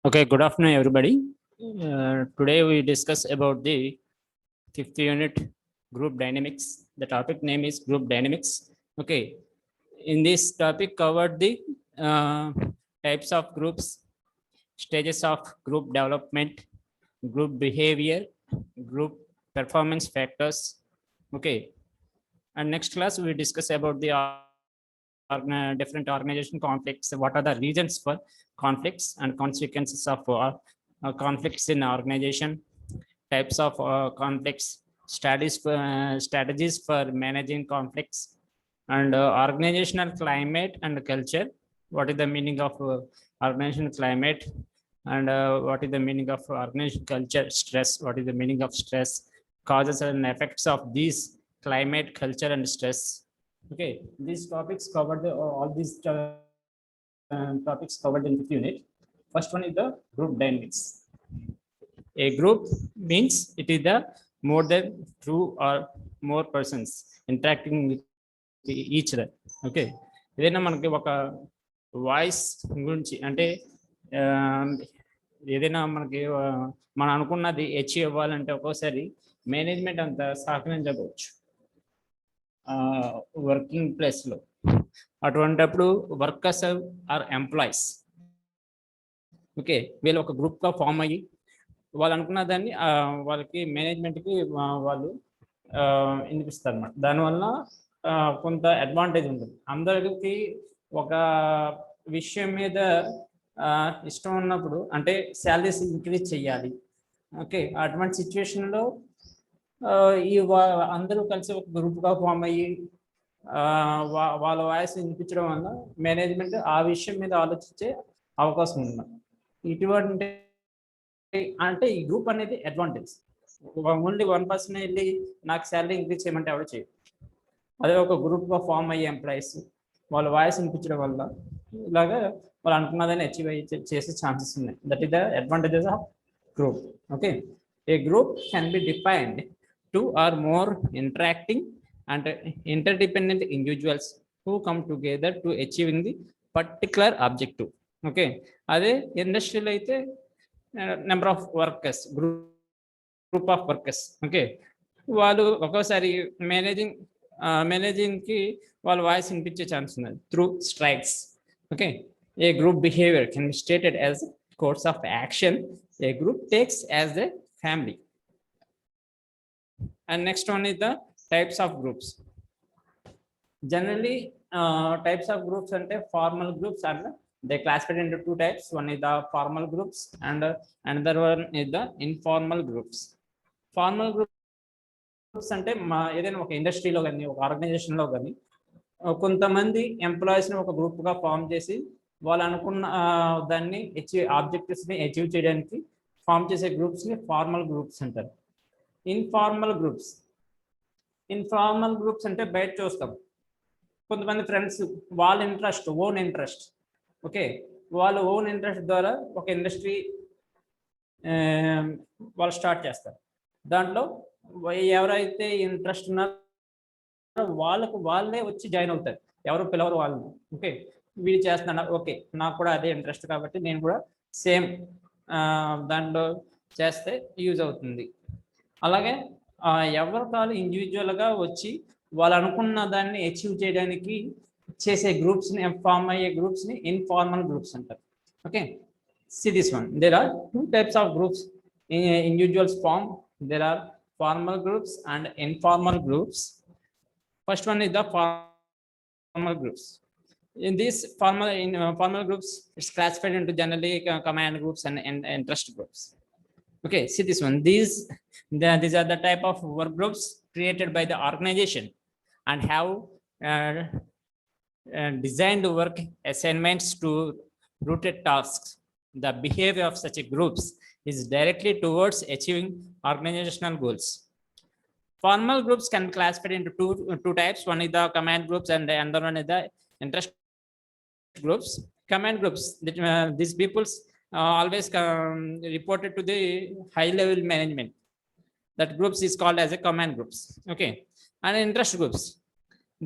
Okay, good afternoon, everybody. Today we discuss about the fifth unit, group dynamics. The topic name is group dynamics. Okay, in this topic covered the types of groups, stages of group development, group behavior, group performance factors. Okay, and next class we discuss about the different organization conflicts. What are the reasons for conflicts and consequences of conflicts in organization, types of conflicts, strategies for managing conflicts, and organizational climate and culture. What is the meaning of organizational climate, and what is the meaning of organizational culture? Stress. What is the meaning of stress? Causes and effects of these climate, culture, and stress. Okay, these topics covered all these topics covered in the unit. First one is the group dynamics. A group means it is the more than two or more persons interacting with each other. Okay, ఏదైనా మనకి ఒక voice గురించి అంటే ఏదైనా మనకి మనం అనుకున్నది achieve అవ్వాలంటే ఒక్కోసారి మేనేజ్మెంట్ అంత సహకరించకపోవచ్చు వర్కింగ్ ప్లేస్లో. అటువంటిప్పుడు వర్కర్స్ ఆర్ ఎంప్లాయీస్, ఓకే, వీళ్ళు ఒక గ్రూప్గా ఫామ్ అయ్యి వాళ్ళు అనుకున్న దాన్ని వాళ్ళకి మేనేజ్మెంట్కి వాళ్ళు వినిపిస్తారు అన్నమాట. దానివల్ల కొంత అడ్వాంటేజ్ ఉంటుంది. అందరికి ఒక విషయం మీద ఇష్టం ఉన్నప్పుడు అంటే శాలరీస్ ఇంక్రీజ్ చేయాలి. ఓకే, అటువంటి సిచ్యువేషన్లో ఈ అందరూ కలిసి ఒక గ్రూప్గా ఫామ్ అయ్యి వాళ్ళ వాయిస్ వినిపించడం వల్ల మేనేజ్మెంట్ ఆ విషయం మీద ఆలోచించే అవకాశం ఉంది. ఇటువంటి అంటే ఈ గ్రూప్ అనేది అడ్వాంటేజ్. ఓన్లీ వన్ పర్సన్ వెళ్ళి నాకు శాలరీ ఇంక్రీజ్ చేయమంటే ఎవరు చేయరు. అదే ఒక గ్రూప్గా ఫామ్ అయ్యే ఎంప్లాయీస్ వాళ్ళ వాయిస్ వినిపించడం వల్ల ఇలాగా వాళ్ళు అనుకున్నదాన్ని అచీవ్ అయ్యి చేసే ఛాన్సెస్ ఉన్నాయి. That is the advantages of group. Okay, A group can be defined two or more interacting and interdependent individuals who come together to achieving the particular objective. Okay, అదే ఇండస్ట్రీలో అయితే number of workers, group of workers. Okay, వాళ్ళు ఒక్కోసారి మేనేజింగ్కి వాళ్ళ voice వినిపించే chance ఉన్నది through strikes. Okay, A group behaviour can be stated as course of action A group takes as the family. And next one is the types of groups. Generally, types of groups and formal groups are they classified into two types. One is the formal groups and another one is the informal groups. Formal groups అంటే ఏదైనా ఒక ఇండస్ట్రీలో కానీ ఒక ఆర్గనైజేషన్లో కానీ కొంతమంది ఎంప్లాయీస్ని ఒక గ్రూప్గా ఫామ్ చేసి వాళ్ళు అనుకున్న దాన్ని ఆబ్జెక్టివ్స్ని అచీవ్ చేయడానికి ఫామ్ చేసే గ్రూప్స్ని ఫార్మల్ గ్రూప్స్ అంటారు. ఇన్ఫార్మల్ గ్రూప్స్ అంటే బయట చూస్తాం కొంతమంది ఫ్రెండ్స్ వాళ్ళ ఇంట్రెస్ట్, ఓన్ ఇంట్రెస్ట్. ఓకే, వాళ్ళ ఓన్ ఇంట్రెస్ట్ ద్వారా ఒక ఇండస్ట్రీ వాళ్ళు స్టార్ట్ చేస్తారు. దాంట్లో ఎవరైతే ఇంట్రెస్ట్ ఉన్నారో వాళ్ళే వచ్చి జాయిన్ అవుతారు, ఎవరు పిలవరు వాళ్ళని. ఓకే, వీళ్ళు చేస్తున్నా, ఓకే నాకు కూడా అదే ఇంట్రెస్ట్ కాబట్టి నేను కూడా సేమ్ దాంట్లో చేస్తే యూజ్ అవుతుంది. అలాగే ఎవరి కాదు ఇండివిజువల్గా వచ్చి వాళ్ళు అనుకున్న దాన్ని అచీవ్ చేయడానికి చేసే గ్రూప్స్ని ఫామ్ అయ్యే గ్రూప్స్ని ఇన్ఫార్మల్ గ్రూప్స్ అంటారు. Okay, see this one. There are two types of groups individuals form. There are formal groups and informal groups. First one is the formal groups. In these formal groups, it's classified into generally command groups and interest groups. Okay, see this one. These are the type of work groups created by the organization and have designed work assignments to rooted tasks. The behavior of such groups is directly towards achieving organizational goals. Formal groups can be classified into two types. One is the command groups and the other one is the interest groups. Command groups, these peoples always reported to the high level management. That groups is called as a command groups. Okay, and interest groups,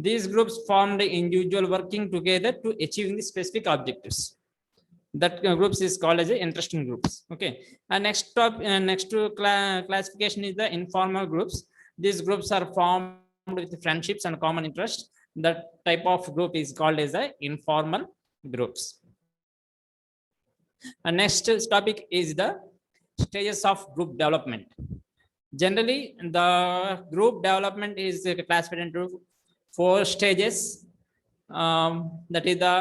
these groups form the individual working together to achieving the specific objectives. That groups is called as a interesting groups. Okay, and next classification is the informal groups. These groups are formed with friendships and common interests. That type of group is called as a informal groups. And next topic is the stages of group development. Generally, the group development is classified into 4 stages. That is the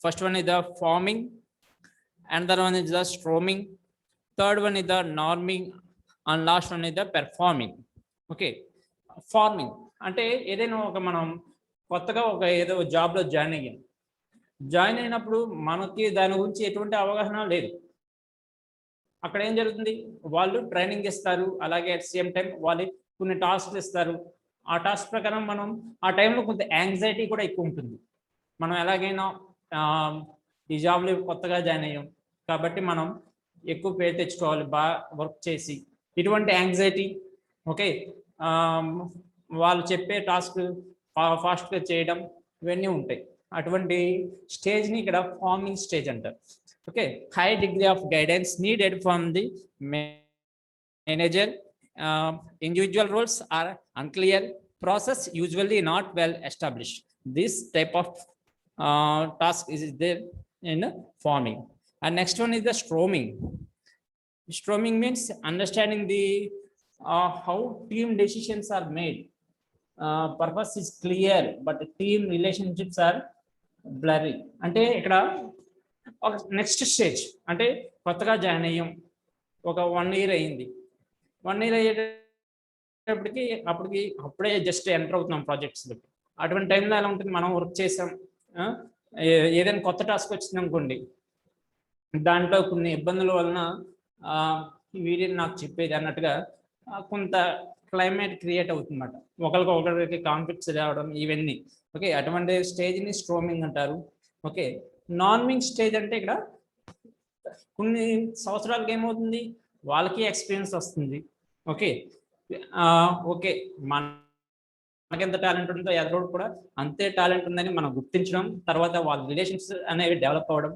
first one is the forming, another one is the storming, third one is the norming, and last one is the performing. Okay, forming అంటే ఏదైనా ఒక మనం కొత్తగా ఒక ఏదో జాబ్లో join అయినప్పుడు మనకి దాని గురించి ఎటువంటి అవగాహన లేదు. అక్కడ ఏం జరుగుతుంది, వాళ్ళు ట్రైనింగ్ ఇస్తారు, అలాగే అట్ సేమ్ టైం వాళ్ళు కొన్ని టాస్క్లు ఇస్తారు. ఆ టాస్క్ ప్రకారం మనం ఆ టైంలో కొంత యాంగ్జైటీ కూడా ఎక్కువ ఉంటుంది. మనం ఎలాగైనా ఈ జాబ్లో కొత్తగా జాయిన్ అయ్యాం కాబట్టి మనం ఎక్కువ పేరు తెచ్చుకోవాలి, బాగా వర్క్ చేసి, ఇటువంటి యాంగ్జైటీ. ఓకే, వాళ్ళు చెప్పే టాస్క్ ఫాస్ట్గా చేయడం ఇవన్నీ ఉంటాయి. అటువంటి స్టేజ్ని ఇక్కడ ఫార్మింగ్ స్టేజ్ అంటారు. Okay, high degree of guidance needed from the manager. Individual roles are unclear, process usually not well established. This type of task is there in forming. And next one is the storming. Storming means understanding the how team decisions are made. Purpose is clear but team relationships are blurry. అంటే ఇక్కడ next stage అంటే కొత్తగా join అయ్యాం, ఒక 1 year అయింది. 1 year అయ్యేటప్పటికి అప్పుడే just enter అవుతున్నాం ప్రాజెక్ట్స్లో. అటువంటి టైంలో ఎలా ఉంటుంది, మనం వర్క్ చేసాం, ఏదైనా కొత్త టాస్క్ వచ్చింది అనుకోండి, దాంట్లో కొన్ని ఇబ్బందుల వలన వీడిని నాకు చెప్పేది అన్నట్టుగా కొంత క్లైమేట్ క్రియేట్ అవుతుందన్నమాట. ఒకరికి కాన్ఫ్లిక్ట్స్ రావడం ఇవన్నీ. ఓకే, అటువంటి స్టేజ్ని స్ట్రోమింగ్ అంటారు. ఓకే, నార్మింగ్ స్టేజ్ అంటే ఇక్కడ కొన్ని సంవత్సరాలకి ఏమవుతుంది, వాళ్ళకి ఎక్స్పీరియన్స్ వస్తుంది. ఓకే, ఓకే మనకెంత టాలెంట్ ఉందో ఎదురోడు కూడా అంతే టాలెంట్ ఉందని మనం గుర్తించడం, తర్వాత వాళ్ళ రిలేషన్స్ అనేవి డెవలప్ అవ్వడం,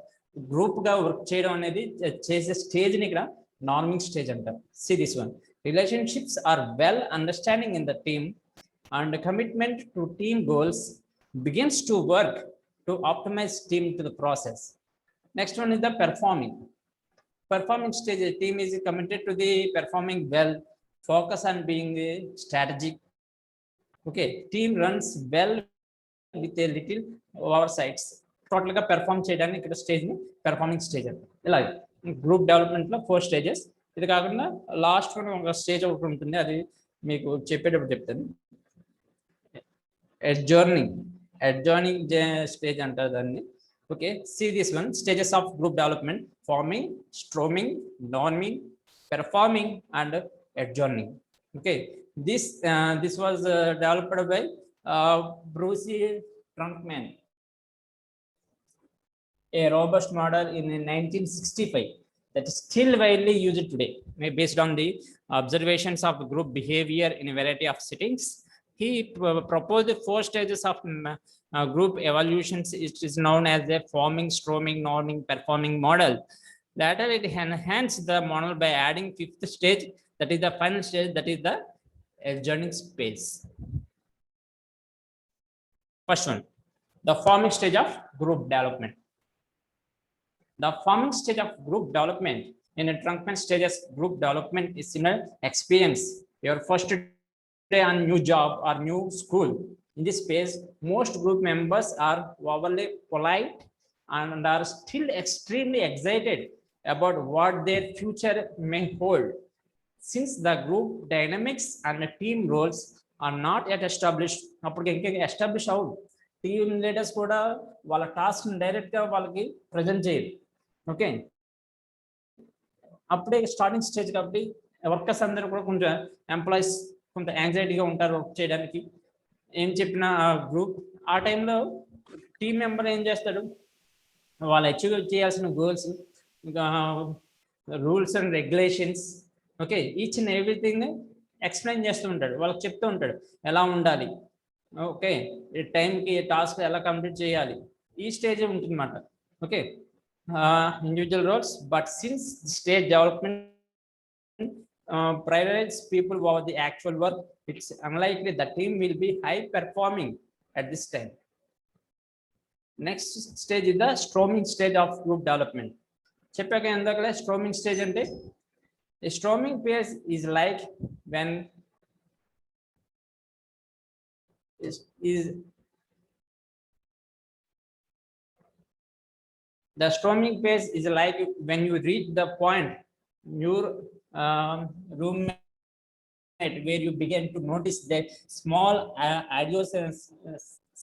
గ్రూప్గా వర్క్ చేయడం అనేది చేసే స్టేజ్ని ఇక్కడ నార్మింగ్ స్టేజ్ అంటారు. See this one, relationships are well understanding in the team and commitment to team goals begins to work to optimize team to the process. Next one is the performing stage. The team is committed to the performing well, focus on being strategic. Okay, team runs well with a little oversights. Total గా perform చేయడానికి ఇక్కడ stage ని performing stage అంటారు. ఇలా group development లో 4 stages. ఇది కాకుండా last ఒక స్టేజ్ ఒకటి ఉంటుంది, అది మీకు చెప్పేటప్పుడు చెప్తాను. అడ్జార్నింగ్ స్టేజ్ అంటారు దాన్ని. Okay, see this one, stages of group development: forming, storming, norming, performing and adjourning. Okay, this was developed by Bruce Trunkman, a robust model in 1965 that is still widely used today, based on the observations of group behavior in a variety of settings. He proposed 4 stages of group evolutions. It is known as the forming, storming, norming, performing model. Later it enhanced the model by adding 5th stage, that is the final stage, that is the adjourning space. First one, the forming stage of group development. The forming stage of group development in a Trunkman stages group development is similar experience. Your first day on new job or new school. In this phase, most group members are overly polite and are still extremely excited about what their future may hold. Since the group dynamics and the team roles are not yet established, అప్పటికి ఇంకా establish అవ్వదు. Team leaders కూడా వాళ్ళ task డైరెక్ట్గా వాళ్ళకి present చేయరు. Okay, అప్పుడే starting stage కాబట్టి వర్కర్స్ అందరూ కూడా కొంచెం ఎంప్లాయీస్ కొంత యాంగ్జైటీగా ఉంటారు వర్క్ చేయడానికి. ఏం చెప్పిన గ్రూప్ ఆ టైంలో టీం మెంబర్ ఏం చేస్తాడు, వాళ్ళు అచీవ్ చేయాల్సిన గోల్స్, ఇంకా rules and regulations, okay, each and everything explain చేస్తూ ఉంటాడు, వాళ్ళకి చెప్తూ ఉంటాడు ఎలా ఉండాలి, ఓకే, టైంకి టాస్క్ ఎలా కంప్లీట్ చేయాలి, ఈ స్టేజ్ ఉంటుందన్నమాట. Okay, individual roles, but since stage development prioritize people over the actual work, it's unlikely the team will be high performing at this time. Next stage is the storming stage of group development. చెప్పాక ఎందాకలే storming stage అంటే a storming phase is like when is the storming phase is like when you reach the point your roommate where you begin to notice that small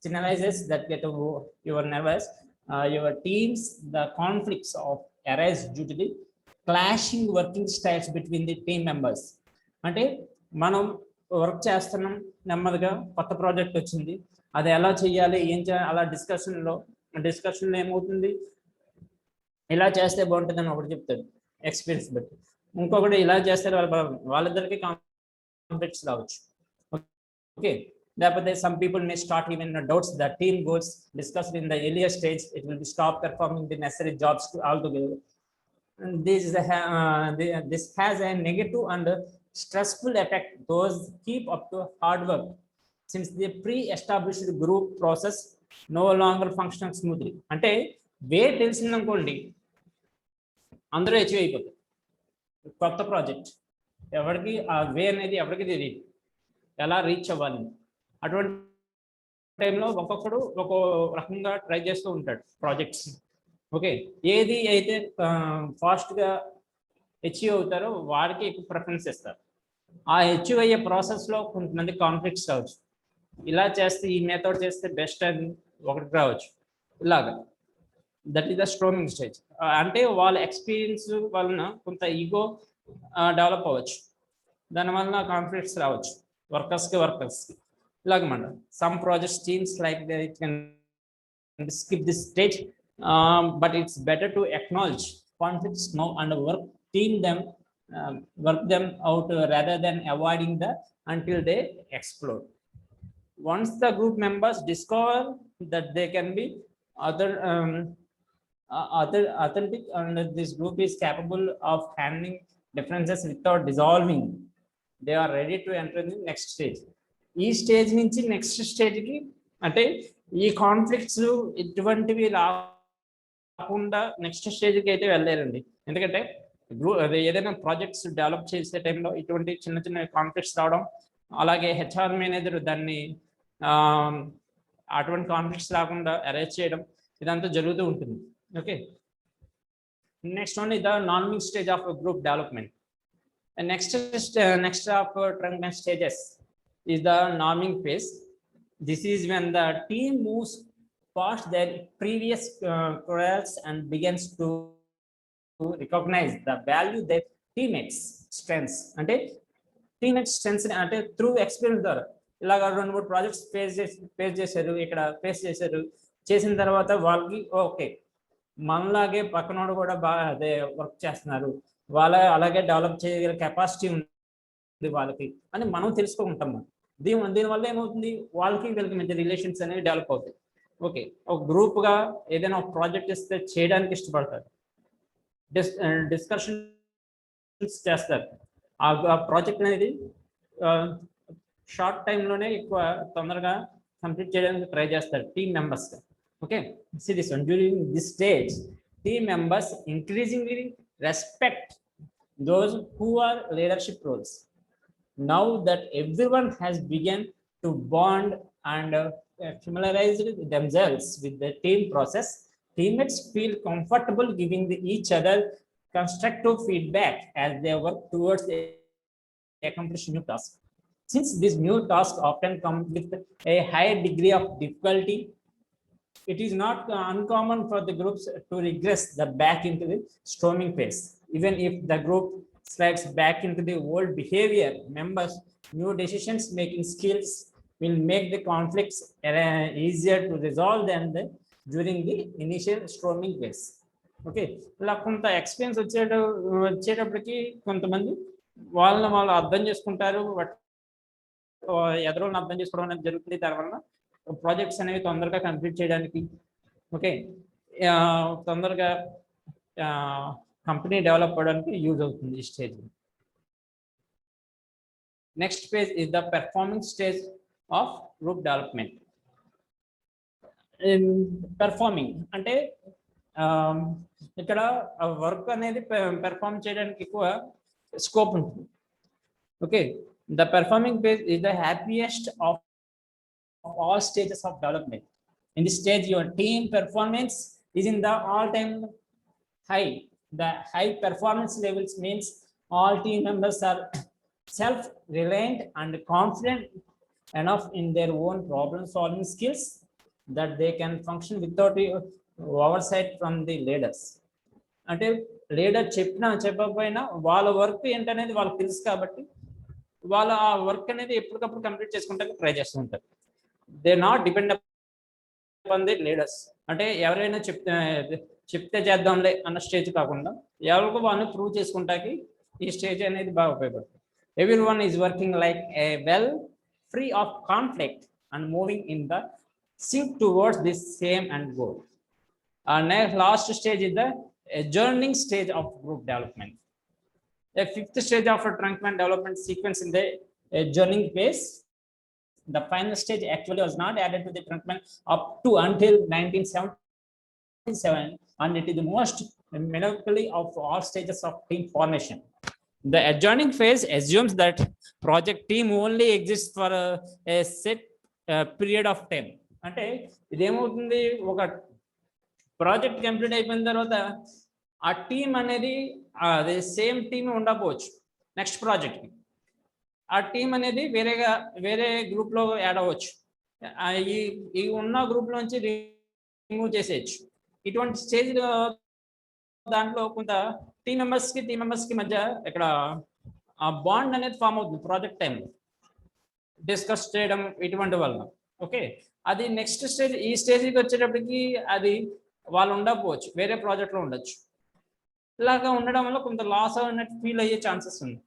signalizes that get your nervous your teams the conflicts of arise due to the clashing working styles between the team members. అంటే మనం work చేస్తున్నాం, నెమ్మదిగా కొత్త project వచ్చింది, అది ఎలా చేయాలి ఏం చేయాలి అలా డిస్కషన్లో ఏమవుతుంది, ఇలా చేస్తే బాగుంటుందని ఒకటి చెప్తాడు ఎక్స్పీరియన్స్ బట్టి, ఇంకొకటి ఇలా చేస్తే వాళ్ళిద్దరికి కాన్ఫ్లిక్ట్స్ రావచ్చు. ఓకే, లేకపోతే some people may start even doubts the team goals discussed in the earlier stage, it will be stop performing the necessary jobs altogether. And this has a negative and stressful effect those keep up to hard work since the pre-established group process no longer functions smoothly. అంటే వే తెలిసిందనుకోండి అందరూ achieve అయిపోతారు. కొత్త project ఎవరికి ఆ వే అనేది ఎవరికి తెలియదు ఎలా రీచ్ అవ్వాలి. అటువంటి టైంలో ఒక్కొక్కడు ఒక్కో రకంగా ట్రై చేస్తూ ఉంటాడు ప్రాజెక్ట్స్. ఓకే, ఏది అయితే ఫాస్ట్గా అచీవ్ అవుతారో వారికి ఎక్కువ ప్రిఫరెన్స్ ఇస్తారు. ఆ అచీవ్ అయ్యే ప్రాసెస్లో కొంతమంది కాన్ఫ్లిక్ట్స్ రావచ్చు, ఇలా చేస్తే ఈ మెథడ్ చేస్తే బెస్ట్ అని ఒకటి రావచ్చు. ఇలాగా that is the storming stage. అంటే వాళ్ళ ఎక్స్పీరియన్స్ వలన కొంత ఈగో డెవలప్ అవ్వచ్చు, దానివల్ల కాన్ఫ్లిక్ట్స్ రావచ్చు వర్కర్స్కి ఇలాగమాట. Some projects teams like they can skip this stage, but it's better to acknowledge conflicts now and work them out rather than avoiding the until they explode. Once the group members discover that they can be authentic and this group is capable of handling differences without dissolving, they are ready to enter the next stage. ఈ stage నుంచి next స్టేజ్కి అంటే ఈ conflicts ఇటువంటివి రాకుండా next స్టేజ్కి అయితే వెళ్ళలేరండి. ఎందుకంటే ఏదైనా ప్రాజెక్ట్స్ డెవలప్ చేసే టైంలో ఇటువంటి చిన్న చిన్న కాన్ఫ్లిక్ట్స్ రావడం, అలాగే హెచ్ఆర్ మేనేజర్ దాన్ని అటువంటి కాన్ఫ్లిక్ట్స్ రాకుండా అరేంజ్ చేయడం, ఇదంతా జరుగుతూ ఉంటుంది. Okay, next one the norming stage of group development. Next of trunk stages is the norming phase. This is when the team moves past their previous quarrels and begins to recognize the value their teammates strengths. అంటే teammates strengths అంటే through experience ద్వారా ఇలాగ 2-3 projects face చేశారు, చేసిన తర్వాత వాళ్ళకి okay మనలాగే పక్కనోడు కూడా బాగా అదే వర్క్ చేస్తున్నారు, అలాగే డెవలప్ చేయగల కెపాసిటీ ఉంది వాళ్ళకి అని మనం తెలుసుకుంటాం. దీనివల్ల ఏమవుతుంది, వాళ్ళకి వీళ్ళకి మధ్య రిలేషన్స్ అనేవి డెవలప్ అవుతాయి. ఓకే, ఒక గ్రూప్గా ఏదైనా ఒక ప్రాజెక్ట్ ఇస్తే చేయడానికి ఇష్టపడతారు, డిస్కషన్స్ చేస్తారు. ఆ ప్రాజెక్ట్ అనేది షార్ట్ టైంలోనే ఎక్కువ తొందరగా కంప్లీట్ చేయడానికి ట్రై చేస్తారు team members. Okay, see this one. During this stage, team members increasingly respect those who are leadership roles. Now that everyone has begun to bond and familiarize themselves with the team process, teammates feel comfortable giving each other constructive feedback as they work towards accomplishing new tasks. Since these new tasks often come with a high degree of difficulty, it is not uncommon for the groups to regress back into the storming phase. Even if the group slides back into the old behavior, members' new decisions making skills will make the conflicts easier to resolve than during the initial storming phase. Okay, ఇలా కొంత experience వచ్చేటప్పటికి కొంతమంది వాళ్ళు అర్థం చేసుకుంటారు, ఎదురులను అర్థం చేసుకోవడం అనేది జరుగుతుంది. దానివల్ల ప్రాజెక్ట్స్ అనేవి తొందరగా కంప్లీట్ చేయడానికి ఓకే తొందరగా కంపెనీ డెవలప్ అవ్వడానికి యూజ్ అవుతుంది ఈ stage. Next phase is the performing stage of group development. Performing అంటే ఇక్కడ వర్క్ అనేది పెర్ఫార్మ్ చేయడానికి ఎక్కువ స్కోప్ ఉంటుంది. Okay, the performing phase is the happiest of all stages of development. In this stage, your team performance is in the all-time high. The high performance levels means all team members are self-reliant and confident enough in their own problem-solving skills that they can function without oversight from the leaders. అంటే leader చెప్పినా చెప్పకపోయినా వాళ్ళ work ఏంటనేది వాళ్ళకి తెలుసు కాబట్టి వాళ్ళ ఆ వర్క్ అనేది ఎప్పటికప్పుడు కంప్లీట్ చేసుకుంటానికి ట్రై చేస్తూ ఉంటారు. They not depend upon the leaders. అంటే ఎవరైనా చెప్తే చేద్దాంలే అన్న స్టేజ్ కాకుండా ఎవరికి వాళ్ళని ప్రూవ్ చేసుకుంటాకి ఈ స్టేజ్ అనేది బాగా ఉపయోగపడుతుంది. Every one is working like a well free of conflict and moving in the sync towards this same and goal. Next last stage is the adjourning stage of group development. A fifth stage of a trunkman development sequence in the adjourning phase. The final stage actually was not added to the trunkman up to until 1977, and it is the most melancholy of all stages of team formation. The adjourning phase assumes that project team only exists for a set period of time. అంటే ఇదేమవుతుంది, ఒక project complete అయిపోయిన తర్వాత ఆ team అనేది అదే same team ఉండకపోవచ్చు. Next ప్రాజెక్ట్కి ఆ టీం అనేది వేరే గ్రూప్లో యాడ్ అవ్వచ్చు. ఈ ఉన్న గ్రూప్లోంచి రిమూవ్ చేసేయచ్చు. ఇటువంటి స్టేజ్ దాంట్లో కొంత టీం మెంబర్స్కి మధ్య ఇక్కడ ఆ బాండ్ అనేది ఫామ్ అవుతుంది ప్రాజెక్ట్ టైంలో డిస్కస్ చేయడం ఇటువంటి వల్ల. ఓకే, అది నెక్స్ట్ స్టేజ్. ఈ స్టేజ్కి వచ్చేటప్పటికి అది వాళ్ళు ఉండకపోవచ్చు, వేరే ప్రాజెక్ట్లో ఉండొచ్చు. ఇలాగా ఉండడం వల్ల కొంత లాస్ అన్నట్టు ఫీల్ అయ్యే ఛాన్సెస్ ఉంది.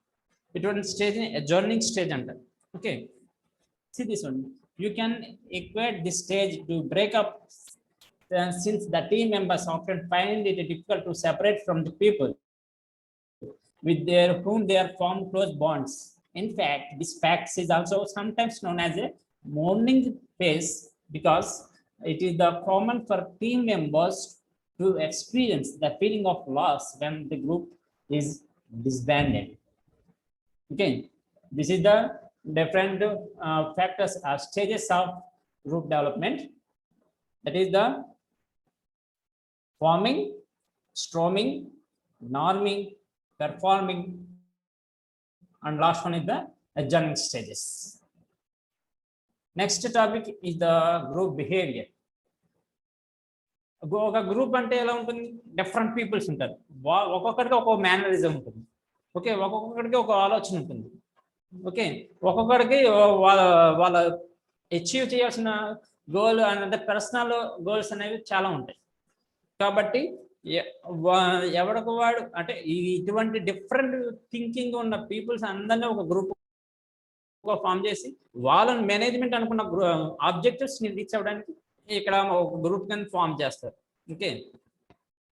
ఇటువంటి స్టేజ్ని అడ్జర్నింగ్ స్టేజ్ అంటారు. Okay, see this one. You can equate this stage to break up since the team members often find it difficult to separate from the people with whom they are formed close bonds. In fact, this fact is also sometimes known as a mourning phase because it is the common for team members to experience the feeling of loss when the group is disbanded. Okay, this is the different factors or stages of group development. That is the forming, storming, norming, performing, and last one is the adjourning stages. Next topic is the group behavior. ఒక group అంటే ఎలా ఉంటుంది, different peoples ఉంటారు, ఒక్కొక్కరికి ఒక్కొక్క mannerism ఉంటుంది. Okay, ఒక్కొక్కడికి ఒక ఆలోచన ఉంటుంది. ఓకే, ఒక్కొక్కడికి వాళ్ళ అచీవ్ చేయాల్సిన గోల్ అంటే పర్సనల్ గోల్స్ అనేవి చాలా ఉంటాయి. కాబట్టి ఎవరికి వాడు అంటే ఇటువంటి డిఫరెంట్ థింకింగ్ ఉన్న పీపుల్స్ అందరినీ ఒక గ్రూప్ ఫామ్ చేసి వాళ్ళని మేనేజ్మెంట్ అనుకున్న ఆబ్జెక్టివ్స్ ని రీచ్ అవ్వడానికి ఇక్కడ ఒక గ్రూప్ కింద ఫామ్ చేస్తారు. Okay,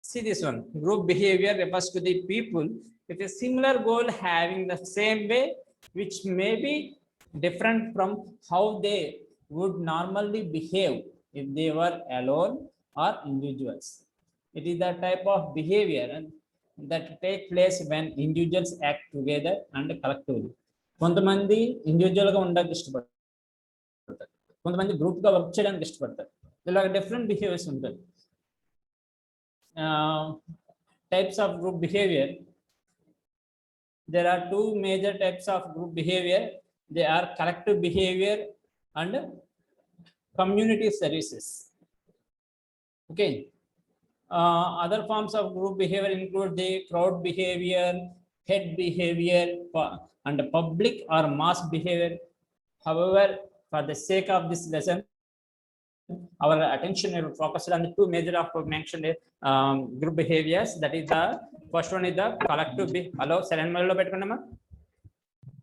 see this one. Group behavior refers to the people with a similar goal having the same way which may be different from how they would normally behave if they were alone or individuals. It is the type of behavior that take place when individuals act together and collectively. కొంతమంది ఇండివిజువల్గా ఉండడానికి ఇష్టపడతారు, కొంతమంది గ్రూప్గా work చేయడానికి ఇష్టపడతారు. ఇలాగ different behaviours ఉంటాయి. Types of group behavior. There are two major types of group behavior. They are collective behavior and community services. Okay. Other forms of group behavior include the crowd behavior, head behavior, and public or mass behavior. However, for the sake of this lesson, our attention will focus on the two major of mentioned group behaviors. That is the first one is the collective hello silent mode lo pettukundama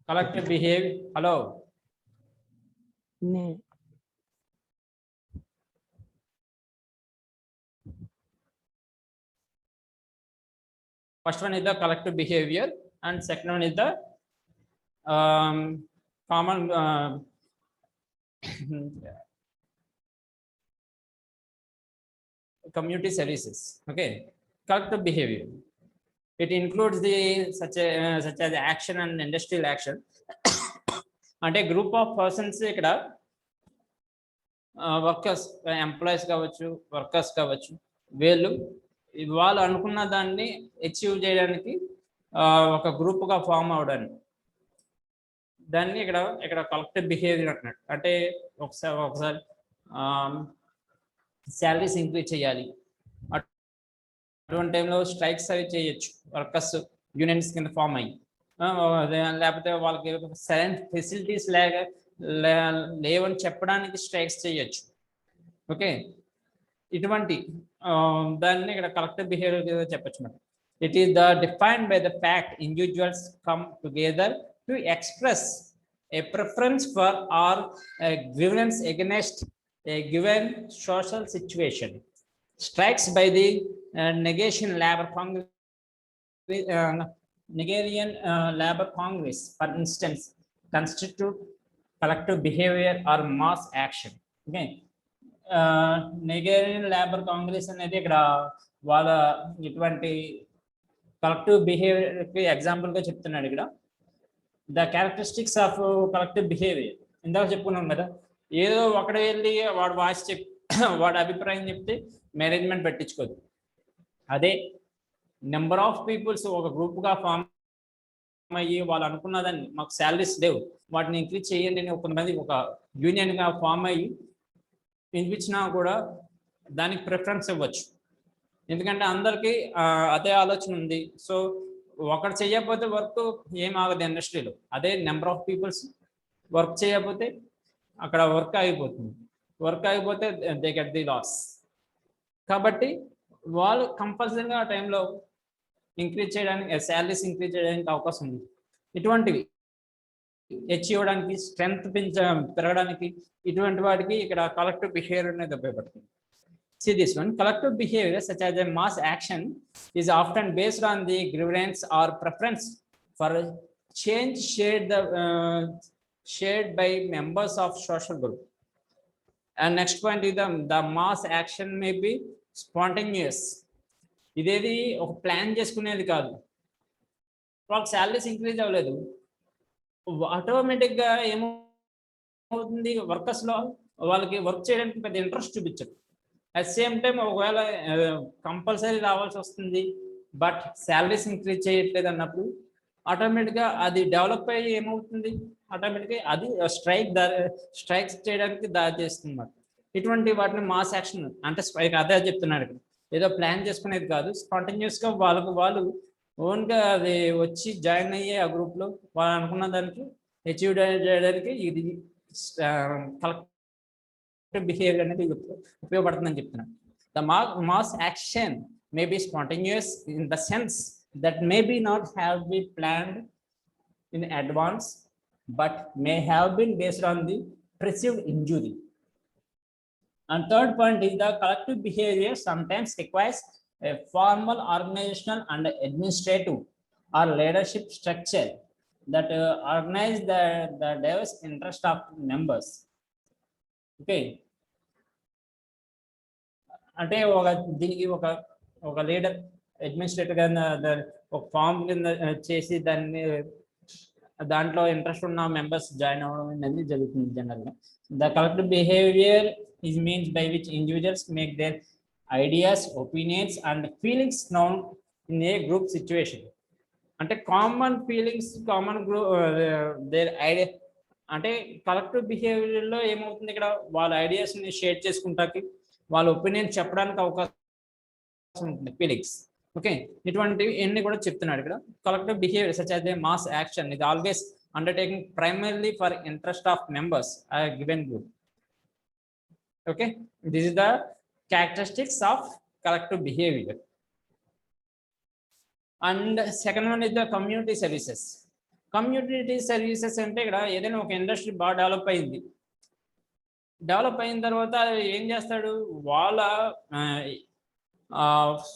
collective behavior. Hello First one is the collective behavior, and second one is the common community services. Okay, collective behavior. It includes the such as action and industrial action. అంటే group of persons ఇక్కడ workers, employees కావచ్చు, workers కావచ్చు, వాళ్ళు అనుకున్న దాన్ని achieve చేయడానికి ఒక గ్రూప్గా ఫామ్ అవడానికి దాన్ని ఇక్కడ కలెక్టివ్ బిహేవియర్ అంటున్నాడు. అంటే ఒకసారి శాలరీస్ ఇంక్రీజ్ చేయాలి, అటువంటి టైంలో స్ట్రైక్స్ అవి చేయొచ్చు, వర్కర్స్ యూనియన్స్ కింద ఫామ్ అయ్యి, లేకపోతే వాళ్ళకి సరైన ఫెసిలిటీస్ లేవని చెప్పడానికి స్ట్రైక్స్ చేయొచ్చు. ఓకే, ఇటువంటి దాన్ని ఇక్కడ కలెక్టివ్ బిహేవియర్ చెప్పచ్చు మనం. It is the defined by the fact individuals come together to express a preference for or grievance against a given social situation. Strikes by the Nigerian Labour Congress, for instance, constitute collective behavior or mass action. Okay, Nigerian Labour Congress అనేది ఇక్కడ వాళ్ళ ఇటువంటి collective బిహేవియర్కి ఎగ్జాంపుల్గా చెప్తున్నాడు. ఇక్కడ the characteristics of collective behaviour ఇందాక చెప్పుకున్నాం కదా, ఏదో ఒకటి వెళ్ళి వాడు వాయిస్ వాడి అభిప్రాయం చెప్తే మేనేజ్మెంట్ పట్టించుకోదు. అదే నెంబర్ ఆఫ్ పీపుల్స్ ఒక గ్రూప్గా ఫామ్ అయ్యి వాళ్ళు అనుకున్నదాన్ని, మాకు శాలరీస్ లేవు, వాటిని ఇంక్రీజ్ చేయండి అని కొంతమంది ఒక యూనియన్గా ఫామ్ అయ్యి వినిపించినా కూడా దానికి ప్రిఫరెన్స్ ఇవ్వచ్చు. ఎందుకంటే అందరికీ అదే ఆలోచన ఉంది. సో ఒకటి చేయకపోతే వర్క్ ఏం ఆగదు ఇండస్ట్రీలో. అదే నెంబర్ ఆఫ్ పీపుల్స్ వర్క్ చేయకపోతే అక్కడ వర్క్ ఆగిపోతుంది. వర్క్ ఆగిపోతే దే గెట్ ది లాస్. కాబట్టి వాళ్ళు కంపల్సరీగా ఆ టైంలో ఇంక్రీజ్ చేయడానికి, శాలరీస్ ఇంక్రీజ్ చేయడానికి అవకాశం ఉంది. ఇటువంటివి అచీవ్ అవ్వడానికి, స్ట్రెంగ్త్ పెరగడానికి, ఇటువంటి వాటికి ఇక్కడ కలెక్టివ్ బిహేవియర్ అనేది ఉపయోగపడుతుంది. See this one, collective behavior such as a mass action is often based on the grievance or preference for change shared by members of social group. And next point is the mass action may be spontaneous. ఇదేది ఒక plan చేసుకునేది కాదు. వాళ్ళకి salaries increase అవ్వలేదు, ఆటోమేటిక్గా ఏమవుతుంది, వర్కర్స్లో వాళ్ళకి work చేయడానికి పెద్ద ఇంట్రెస్ట్ చూపించరు. అట్ సేమ్ టైం ఒకవేళ కంపల్సరీ రావాల్సి వస్తుంది, బట్ శాలరీస్ ఇంక్రీజ్ చేయట్లేదు అన్నప్పుడు ఆటోమేటిక్గా అది డెవలప్ అయ్యి ఏమవుతుంది, ఆటోమేటిక్గా అది స్ట్రైక్స్ చేయడానికి దారి చేస్తుంది అన్నమాట. ఇటువంటి వాటిని మాస్ యాక్షన్ అంటే అదే చెప్తున్నాడు ఇక్కడ, ఏదో ప్లాన్ చేసుకునేది కాదు, స్పాంటేనియస్గా వాళ్ళు ఓన్గా అది వచ్చి జాయిన్ అయ్యే ఆ గ్రూప్లో వాళ్ళు అనుకున్న దానికి అచీవ్ చేయడానికి ఇది కలెక్టివ్ బిహేవియర్ అనేది ఉపయోగపడుతుందని చెప్తున్నాను. The mass action may be spontaneous in the sense that maybe not have been planned in advance, but may have been based on the perceived injury. And third point is the collective behavior sometimes requires a formal organizational and administrative or leadership structure that organize the diverse interest of members. Okay, అంటే దీనికి ఒక leader, administrator గా ఒక form కింద చేసి దాంట్లో interest ఉన్న members join అవ్వడం అనేది జరుగుతుంది జనరల్గా. The collective behaviour is means by which individuals make their ideas, opinions and feelings known in a group situation. అంటే common feelings, common their idea అంటే కలెక్టివ్ బిహేవియర్లో ఏమవుతుంది, ఇక్కడ వాళ్ళ ఐడియాస్ని షేర్ చేసుకుంటాకి, వాళ్ళ ఒపీనియన్ చెప్పడానికి అవకాశం ఉంటుంది, ఫీలింగ్స్. ఓకే, ఇటువంటివి ఎన్ని కూడా చెప్తున్నాడు ఇక్కడ. Collective behaviour such as a mass action ఇది always undertaking primarily for interest of members a given group. Okay, this is the characteristics of collective behaviour. And second one is the community services. Community services అంటే ఇక్కడ ఏదైనా ఒక industry బాగా develop అయింది, develop అయిన తర్వాత ఏం చేస్తాడు, వాళ్ళ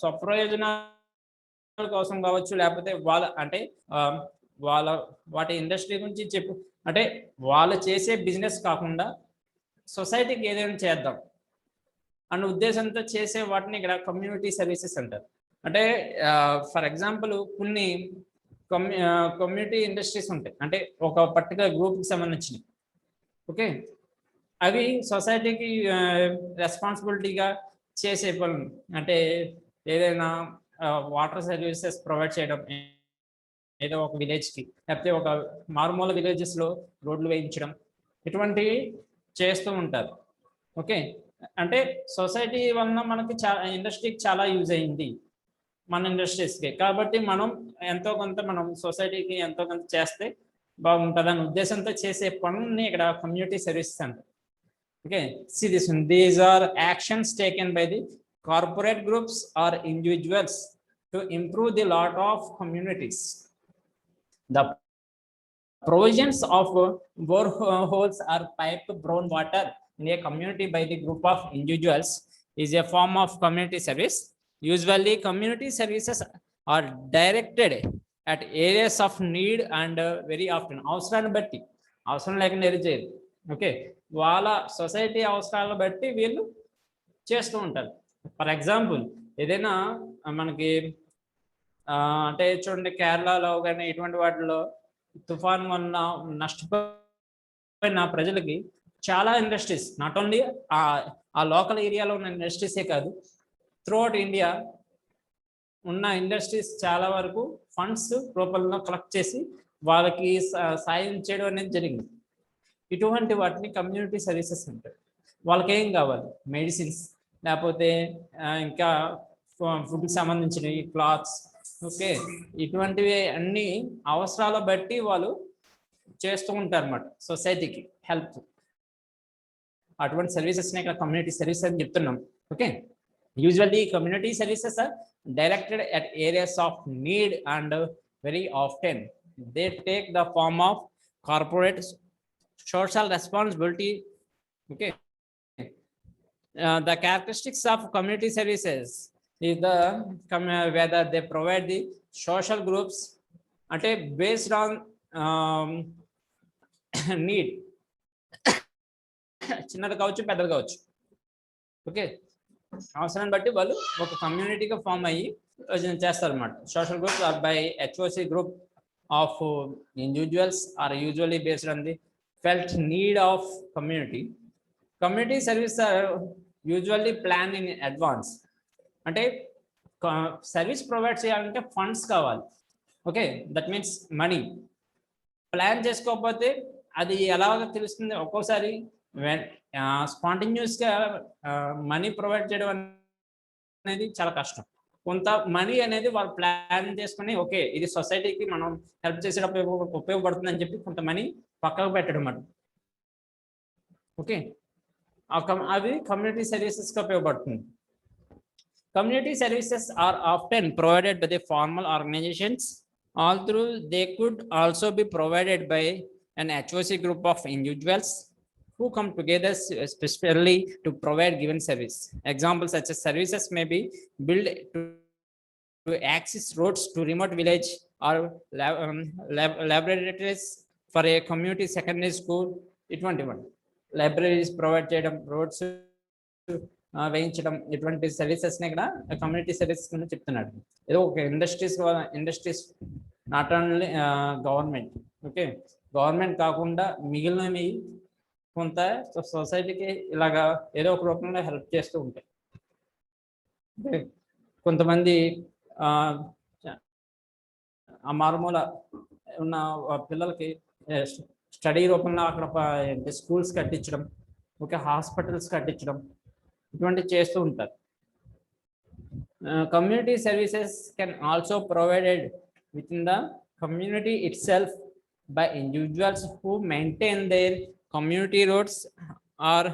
స్వప్రయోజన కోసం కావచ్చు, లేకపోతే వాళ్ళ అంటే వాళ్ళ వాటి ఇండస్ట్రీ గురించి చెప్పు, అంటే వాళ్ళు చేసే బిజినెస్ కాకుండా సొసైటీకి ఏదైనా చేద్దాం అన్న ఉద్దేశంతో చేసే వాటిని ఇక్కడ కమ్యూనిటీ సర్వీసెస్ అంటారు. అంటే ఫర్ ఎగ్జాంపుల్ కొన్ని కమ్యూనిటీ ఇండస్ట్రీస్ ఉంటాయి, అంటే ఒక పర్టికులర్ గ్రూప్కి సంబంధించినవి. ఓకే, అవి సొసైటీకి రెస్పాన్సిబిలిటీగా చేసే పనులు, అంటే ఏదైనా వాటర్ సర్వీసెస్ ప్రొవైడ్ చేయడం ఏదో ఒక విలేజ్కి, లేకపోతే ఒక మారుమూల విలేజెస్లో రోడ్లు వేయించడం, ఇటువంటివి చేస్తూ ఉంటారు. ఓకే, అంటే సొసైటీ వలన మనకి ఇండస్ట్రీకి చాలా యూజ్ అయింది మన ఇండస్ట్రీస్కి, కాబట్టి మనం ఎంతో కొంత మనం సొసైటీకి ఎంతో కొంత చేస్తే బాగుంటుంది అనే ఉద్దేశంతో చేసే పనుల్ని ఇక్కడ కమ్యూనిటీ సర్వీసెస్ అంటారు. Okay, see this one. These are actions taken by the corporate groups or individuals to improve the lot of communities. The provisions of boreholes or pipe brown water in a community by the group of individuals is a form of community service. Usually community services are directed at areas of need and very often అవసరాన్ని బట్టి, అవసరం లేకుండా ఏది చేయరు. Okay, వాళ్ళ society అవసరాలను బట్టి వీళ్ళు చేస్తూ ఉంటారు. ఫర్ ఎగ్జాంపుల్ ఏదైనా మనకి అంటే చూడండి, కేరళలో కానీ ఇటువంటి వాటిలో తుఫాన్ వలన నష్టపోయిన ప్రజలకి చాలా ఇండస్ట్రీస్, నాట్ ఓన్లీ ఆ లోకల్ ఏరియాలో ఉన్న ఇండస్ట్రీసే కాదు, త్రూఅవుట్ ఇండియా ఉన్న ఇండస్ట్రీస్ చాలా వరకు ఫండ్స్ రూపంలో కలెక్ట్ చేసి వాళ్ళకి సాయం చేయడం అనేది జరిగింది. ఇటువంటి వాటిని కమ్యూనిటీ సర్వీసెస్ అంటారు. వాళ్ళకి ఏం కావాలి, మెడిసిన్స్, లేకపోతే ఇంకా ఫుడ్కి సంబంధించినవి, క్లాత్స్. ఓకే, ఇటువంటివి అన్ని అవసరాల బట్టి వాళ్ళు చేస్తూ ఉంటారు అన్నమాట సొసైటీకి హెల్ప్. అటువంటి సర్వీసెస్ని ఇక్కడ కమ్యూనిటీ సర్వీసెస్ అని చెప్తున్నాం. Okay, usually community services are directed at areas of need and very often they take the form of corporate social responsibility. Okay, the characteristics of community services is the whether they provide the social groups అంటే based on need, చిన్నది కావచ్చు పెద్దది కావచ్చు. Okay, అవసరాన్ని బట్టి వాళ్ళు ఒక కమ్యూనిటీగా form అయ్యి చేస్తారు అన్నమాట. Social groups are by HOC group of individuals are usually based on the felt need of community. Community services are usually planned in advance. అంటే సర్వీస్ ప్రొవైడ్ చేయాలంటే ఫండ్స్ కావాలి. Okay, that means money. Plan చేసుకోకపోతే అది ఎలాగ తెలుస్తుంది? ఒక్కోసారి స్పాంటేనియస్గా money provide చేయడం అనేది చాలా కష్టం. కొంత మనీ అనేది వాళ్ళు ప్లాన్ చేసుకుని, ఓకే ఇది సొసైటీకి మనం హెల్ప్ చేసేటప్పుడు ఉపయోగపడుతుంది అని చెప్పి కొంత మనీ పక్కకు పెట్టడం అన్నమాట. ఓకే, అవి కమ్యూనిటీ సర్వీసెస్కి ఉపయోగపడుతుంది. Community services are often provided by the formal organisations, although they could also be provided by an HOC group of individuals who come together specifically to provide given service. Examples such as services may be built to access roads to remote village or laboratories for a community secondary school. ఇటువంటి libraries provide చేయడం, roads వేయించడం, ఇటువంటి సర్వీసెస్ని ఇక్కడ community services కింద చెప్తున్నాడు. ఏదో ఒక industries not only government. Okay, government కాకుండా మిగిలినవి కొంత సొసైటీకి ఇలాగా ఏదో ఒక రూపంలో హెల్ప్ చేస్తూ ఉంటాయి. కొంతమంది ఆ మారుమూల ఉన్న పిల్లలకి స్టడీ రూపంలో అక్కడ స్కూల్స్ కట్టించడం, ఓకే హాస్పిటల్స్ కట్టించడం, ఇటువంటివి చేస్తూ ఉంటారు. Community services can also provided with in the community it self by individuals who maintain their community roads or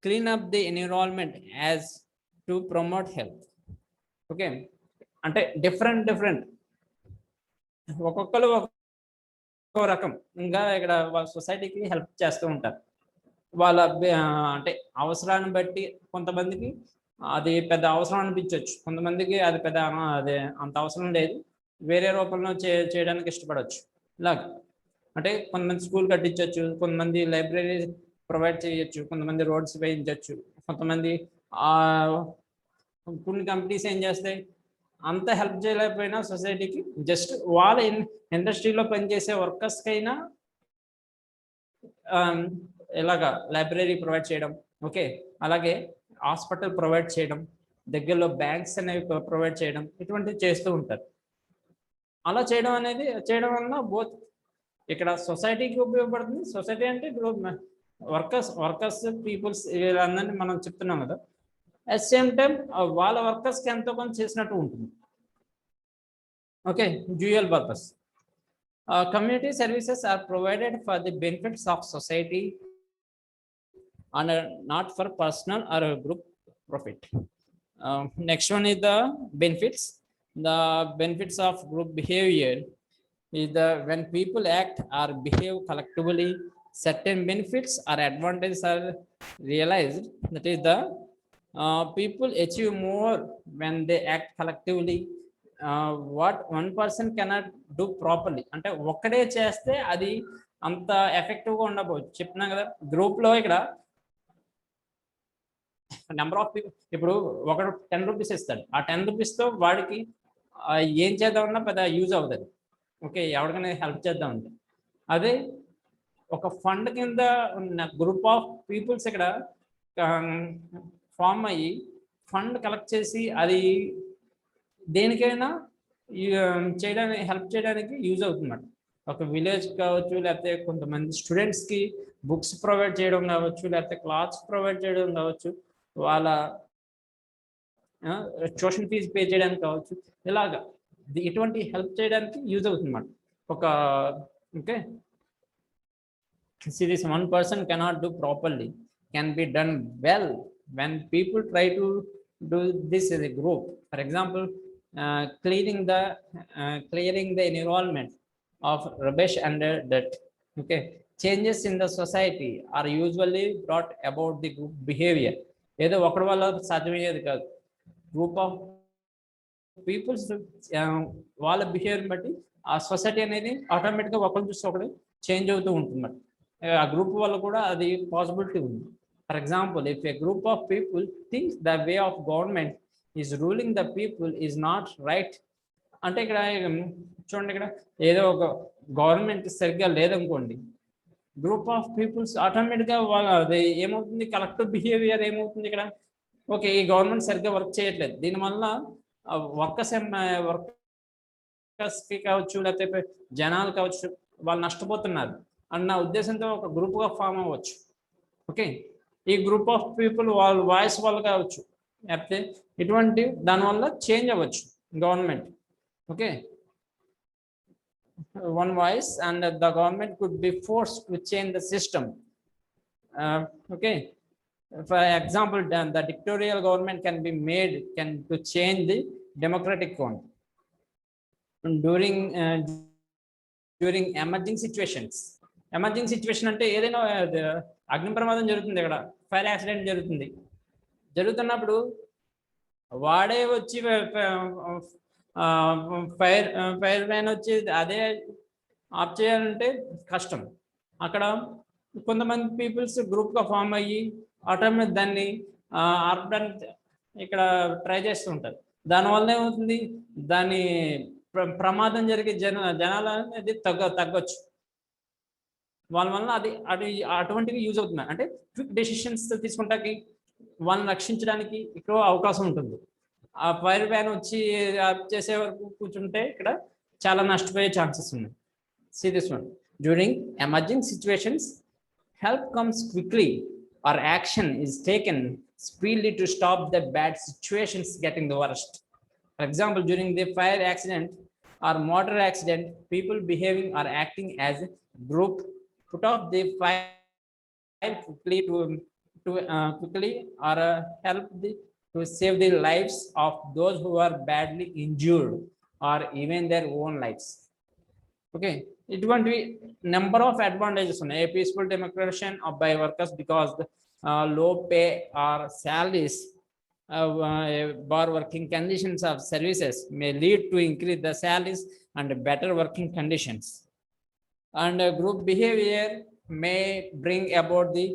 clean up the environment as to promote health. Okay, అంటే different ఒక్కొక్కరు ఒక్కొక్క రకం ఇంకా ఇక్కడ వాళ్ళ సొసైటీకి హెల్ప్ చేస్తూ ఉంటారు. వాళ్ళ అంటే అవసరాన్ని బట్టి కొంతమందికి అది పెద్ద అవసరం అనిపించవచ్చు, కొంతమందికి అది పెద్ద అదే అంత అవసరం లేదు, వేరే రూపంలో చేయడానికి ఇష్టపడవచ్చు. ఇలాగ అంటే కొంతమంది స్కూల్ కట్టించవచ్చు, కొంతమంది లైబ్రరీ ప్రొవైడ్ చేయొచ్చు, కొంతమంది రోడ్స్ వేయించవచ్చు, కొంతమంది కొన్ని కంపెనీస్ ఏం చేస్తాయి, అంత హెల్ప్ చేయలేకపోయినా సొసైటీకి జస్ట్ వాళ్ళ ఇండస్ట్రీలో పనిచేసే వర్కర్స్కైనా ఇలాగా లైబ్రరీ ప్రొవైడ్ చేయడం, ఓకే, అలాగే హాస్పిటల్ ప్రొవైడ్ చేయడం, దగ్గరలో బ్యాంక్స్ అనేవి ప్రొవైడ్ చేయడం, ఇటువంటివి చేస్తూ ఉంటారు. అలా చేయడం వలన బోత్ ఇక్కడ సొసైటీకి ఉపయోగపడుతుంది. సొసైటీ అంటే ఇప్పుడు వర్కర్స్ పీపుల్స్ వీళ్ళందరినీ మనం చెప్తున్నాం కదా, అట్ సేమ్ టైం వాళ్ళ వర్కర్స్కి ఎంతో కొంత చేసినట్టు ఉంటుంది. Okay, dual purpose. Community services are provided for the benefits of society and not for personal or group profit. Next one is the benefits. The benefits of group behavior is when people act or behave collectively, certain benefits or advantages are realized. That is the people achieve more when they act collectively. What one person cannot do properly, అంటే ఒక్కడే చేస్తే అది అంత ఎఫెక్టివ్గా ఉండకపోవచ్చు. చెప్తున్నా కదా, గ్రూప్లో ఇక్కడ నెంబర్ ఆఫ్ పీపుల్, ఇప్పుడు ఒకడు 10 రూపీస్ ఇస్తాడు, ఆ 10 రూపీస్తో వాడికి ఏం చేద్దామన్నా పెద్ద యూజ్ అవుతుంది. ఓకే, ఎవరికైనా హెల్ప్ చేద్దామంటే. అదే ఒక ఫండ్ కింద ఉన్న గ్రూప్ ఆఫ్ పీపుల్స్ ఇక్కడ ఫామ్ అయ్యి ఫండ్ కలెక్ట్ చేసి అది దేనికైనా చేయడానికి హెల్ప్ చేయడానికి యూజ్ అవుతుందన్నమాట. ఒక విలేజ్ కావచ్చు, లేకపోతే కొంతమంది స్టూడెంట్స్కి బుక్స్ ప్రొవైడ్ చేయడం కావచ్చు, లేకపోతే క్లాత్స్ ప్రొవైడ్ చేయడం కావచ్చు, వాళ్ళ ట్యూషన్ ఫీజు పే చేయడానికి కావచ్చు, ఇలాగా ఇటువంటి హెల్ప్ చేయడానికి యూజ్ అవుతుందన్నమాట. ఒక okay, see this one person cannot do properly can be done well when people try to do this as a group. For example, clearing the environment of rubbish and dirt. Okay, changes in the society are usually brought about the group behavior. ఏదో ఒకటి వల్ల సాధ్యమయ్యేది కాదు. Group of peoples వాళ్ళ behaviour బట్టి ఆ society అనేది ఆటోమేటిక్గా ఒకరు చూసి ఒకటి చేంజ్ అవుతూ ఉంటుంది. ఆ గ్రూప్ వల్ల కూడా అది పాసిబిలిటీ ఉంది. For example, if A group of people thinks the way of government is ruling the people is not right, అంటే ఇక్కడ చూడండి, ఇక్కడ ఏదో ఒక గవర్నమెంట్ సరిగ్గా లేదనుకోండి, గ్రూప్ ఆఫ్ పీపుల్స్ ఆటోమేటిక్గా అది ఏమవుతుంది, కలెక్టివ్ బిహేవియర్ ఏమవుతుంది ఇక్కడ, ఓకే, ఈ గవర్నమెంట్ సరిగ్గా వర్క్ చేయట్లేదు, దీనివల్ల వర్కర్స్కి కావచ్చు, లేకపోతే జనాలు కావచ్చు, వాళ్ళు నష్టపోతున్నారు అన్న ఉద్దేశంతో ఒక గ్రూప్గా ఫామ్ అవ్వచ్చు. ఓకే, ఈ గ్రూప్ ఆఫ్ పీపుల్ వాళ్ళ వాయిస్ వాళ్ళు కావచ్చు, లేకపోతే ఇటువంటి దానివల్ల చేంజ్ అవ్వచ్చు government. Okay, one voice and the government could be forced to change the system. Okay, for example, the dictatorial government can be made to change the democratic one during emerging situations. Emerging situation అంటే ఏదైనా అగ్ని ప్రమాదం జరుగుతుంది, ఇక్కడ fire accident జరుగుతున్నప్పుడు వాడే వచ్చి fire man వచ్చి అదే ఆఫ్ చేయాలంటే కష్టం. అక్కడ కొంతమంది పీపుల్స్ గ్రూప్గా ఫామ్ అయ్యి ఆటోమేటిక్ దాన్ని ఆర్పడానికి ఇక్కడ ట్రై చేస్తూ ఉంటారు. దానివల్ల ఏమవుతుంది, దాని ప్రమాదం జరిగే జనాలు అనేది తగ్గొచ్చు. వాళ్ళ వల్ల అది అటువంటివి యూజ్ అవుతుంది. అంటే క్విక్ డెసిషన్స్ తీసుకుంటానికి, వాళ్ళని రక్షించడానికి ఎక్కువ అవకాశం ఉంటుంది. ఆ ఫైర్ వ్యాన్ వచ్చి చేసే వరకు కూర్చుంటే ఇక్కడ చాలా నష్టపోయే ఛాన్సెస్ ఉన్నాయి. See this one. During emerging situations, help comes quickly or action is taken speedily to stop the bad situations getting the worst. For example, during the fire accident or motor accident, people behaving or acting as a group put off the fire quickly or help to save the lives of those who are badly injured or even their own lives. Okay, ఇటువంటి number of advantages ఉన్నాయి. A peaceful democratization by workers because low pay or salaries bar working conditions of services may lead to increase the salaries and better working conditions. And group behavior may bring about the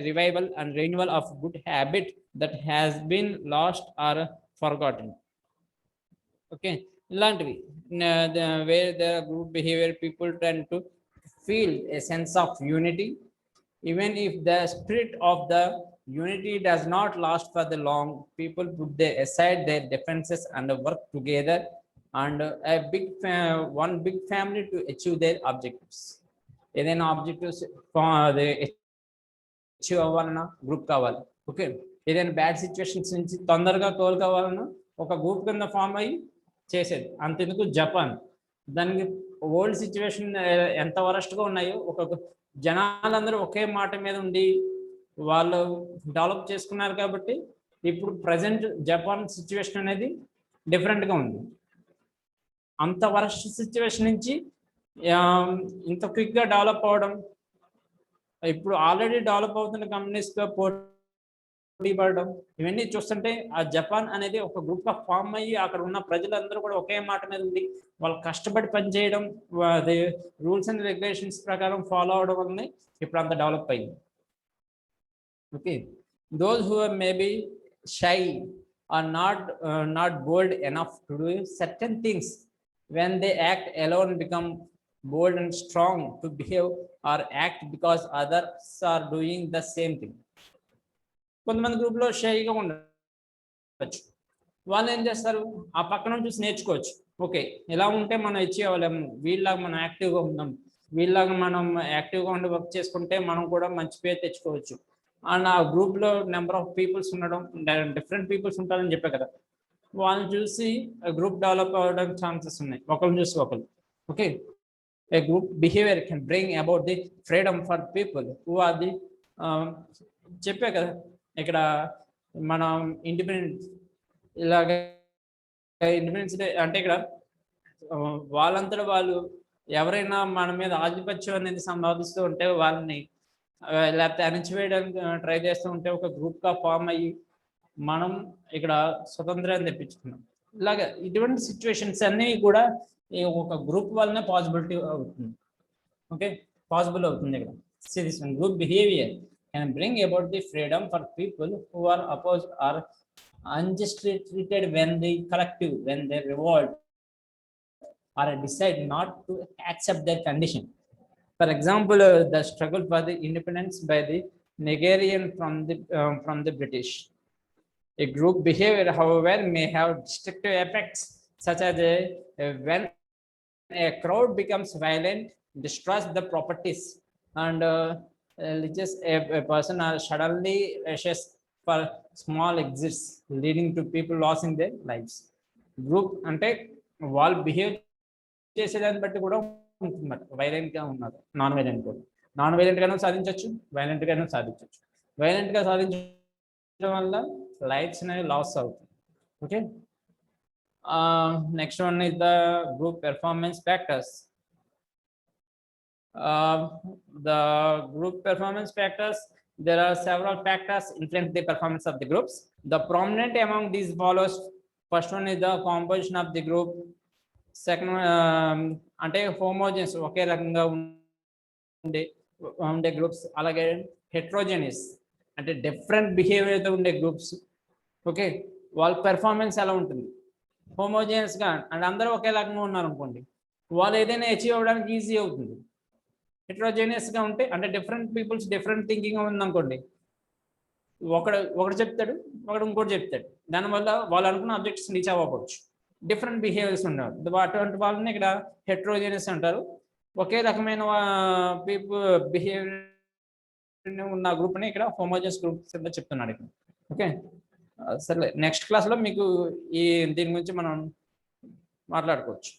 revival and renewal of good habit that has been lost or forgotten. Okay, ilantivi where the group behavior, people tend to feel a sense of unity, even if the spirit of the unity does not last for the long. People put aside their differences and work together and one big family to achieve their objectives. ఏదైనా objectives achieve అవ్వాలన్నా group కావాలి. Okay, ఏదైనా bad situations నుంచి తొందరగా కోలుకోవాలన్నా ఒక group కింద form అయ్యి చేసేది. అంతెందుకు జపాన్, దానికి ఓల్డ్ సిచ్యువేషన్ ఎంత వరస్ట్గా ఉన్నాయో ఒక జనాలందరూ ఒకే మాట మీద ఉండి వాళ్ళు డెవలప్ చేసుకున్నారు కాబట్టి ఇప్పుడు ప్రజెంట్ జపాన్ సిచ్యువేషన్ అనేది డిఫరెంట్గా ఉంది. అంత వరస్ట్ సిచ్యువేషన్ నుంచి ఇంత క్విక్గా డెవలప్ అవ్వడం, ఇప్పుడు ఆల్రెడీ డెవలప్ అవుతున్న కంపెనీస్గా పోటీ పడడం, ఇవన్నీ చూస్తుంటే ఆ జపాన్ అనేది ఒక గ్రూప్గా ఫామ్ అయ్యి అక్కడ ఉన్న ప్రజలందరూ కూడా ఒకే మాట మీద ఉంది వాళ్ళు కష్టపడి పనిచేయడం, రూల్స్ అండ్ రెగ్యులేషన్స్ ప్రకారం ఫాలో అవడం వల్లనే ఇప్పుడు అంత డెవలప్ అయింది. Okay, those who are maybe shy or not bold enough to do certain things, when they act alone become bold and strong to behave or act because others are doing the same thing. కొంతమంది గ్రూప్లో షైగా ఉండవచ్చు, వాళ్ళు ఏం చేస్తారు, ఆ పక్కన చూసి నేర్చుకోవచ్చు. ఓకే, ఇలా ఉంటే మనం అచీవ్ అవ్వలేము, వీళ్ళలాగా మనం యాక్టివ్గా ఉందాం, వీళ్ళలాగా మనం యాక్టివ్గా ఉండి వర్క్ చేసుకుంటే మనం కూడా మంచి పేరు తెచ్చుకోవచ్చు. అండ్ ఆ గ్రూప్లో నెంబర్ ఆఫ్ పీపుల్స్ ఉండడం, డిఫరెంట్ పీపుల్స్ ఉంటారని చెప్పే కదా, వాళ్ళని చూసి గ్రూప్ డెవలప్ అవ్వడానికి ఛాన్సెస్ ఉన్నాయి, ఒకరిని చూసి ఒకరు. Okay, a group behavior can bring about the freedom for people who are the చెప్పే కదా ఇక్కడ మనం ఇండిపెండెన్స్, ఇలాగ ఇండిపెండెన్స్ డే అంటే ఇక్కడ వాళ్ళంతటా వాళ్ళు ఎవరైనా మన మీద ఆధిపత్యం అనేది సంపాదిస్తూ ఉంటే వాళ్ళని లేకపోతే అణిచివేయడానికి ట్రై చేస్తూ ఉంటే ఒక గ్రూప్గా ఫామ్ అయ్యి మనం ఇక్కడ స్వతంత్రాన్ని తెప్పించుకున్నాం. ఇలాగ ఇటువంటి సిచ్యువేషన్స్ అన్నీ కూడా ఒక గ్రూప్ వల్లనే పాసిబిలిటీ అవుతుంది. ఓకే, పాసిబుల్ అవుతుంది ఇక్కడ. This group behaviour can bring about the freedom for people who are opposed or unjustly treated when they revolt or decide not to accept their condition. For example, the struggle for the independence by the Nigerian from the British. A group behavior, however, may have destructive effects, such as when a crowd becomes violent, destroys the properties, and just a person suddenly rushes for small exits, leading to people losing their lives. Group అంటే వాళ్ళు behave చేసేదాన్ని బట్టి కూడా ఉంటుందన్నమాట. వైలెంట్గా ఉన్నారు, non violent కూడా, non వైలెంట్గానూ సాధించవచ్చు, వైలెంట్గానూ సాధించవచ్చు. వైలెంట్గా సాధించడం వల్ల లైఫ్స్ అనేవి లాస్ అవుతుంది. Okay, next one is the group performance factors. The group performance factors, there are several factors influence the performance of the groups. The prominent among these follows. First one is the composition of the group. Second అంటే homogeneous, ఒకే రకంగా ఉండే groups. అలాగే heterogeneous అంటే different బిహేవియర్తో ఉండే groups. Okay, వాళ్ళ performance ఎలా ఉంటుంది, హోమోజినియస్గా అంటే అందరూ ఒకే రకంగా ఉన్నారు అనుకోండి, వాళ్ళు ఏదైనా అచీవ్ అవ్వడానికి ఈజీ అవుతుంది. హెట్రోజేనియస్గా ఉంటే అంటే డిఫరెంట్ పీపుల్స్ డిఫరెంట్ థింకింగ్ ఉందనుకోండి, ఒకడు చెప్తాడు, ఒకడు ఇంకోటి చెప్తాడు, దానివల్ల వాళ్ళు అనుకున్న ఆబ్జెక్ట్స్ రీచ్ అవ్వకపోవచ్చు. డిఫరెంట్ బిహేవియర్స్ ఉండవు, అటువంటి వాళ్ళని ఇక్కడ హెట్రోజేనియస్ అంటారు. ఒకే రకమైన బిహేవియర్ ఉన్న గ్రూప్ని ఇక్కడ హోమోజినియస్ గ్రూప్స్ కింద చెప్తున్నాడు ఇక్కడ. ఓకే, సరే నెక్స్ట్ క్లాస్లో మీకు దీని గురించి మనం మాట్లాడుకోవచ్చు.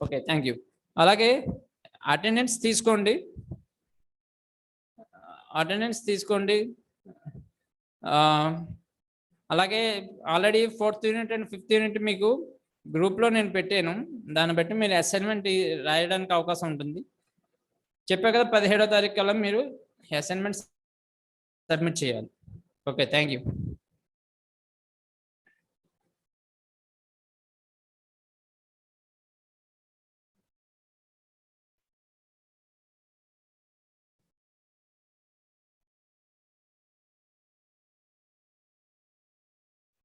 Okay, thank you. అలాగే అటెండెన్స్ తీసుకోండి. అలాగే already 4th unit and 5th unit మీకు గ్రూప్లో నేను పెట్టాను, దాన్ని బట్టి మీరు అసైన్మెంట్ రాయడానికి అవకాశం ఉంటుంది. చెప్పా కదా 17వ తారీఖు కల్లా మీరు అసైన్మెంట్ సబ్మిట్ చేయాలి. Okay, thank you.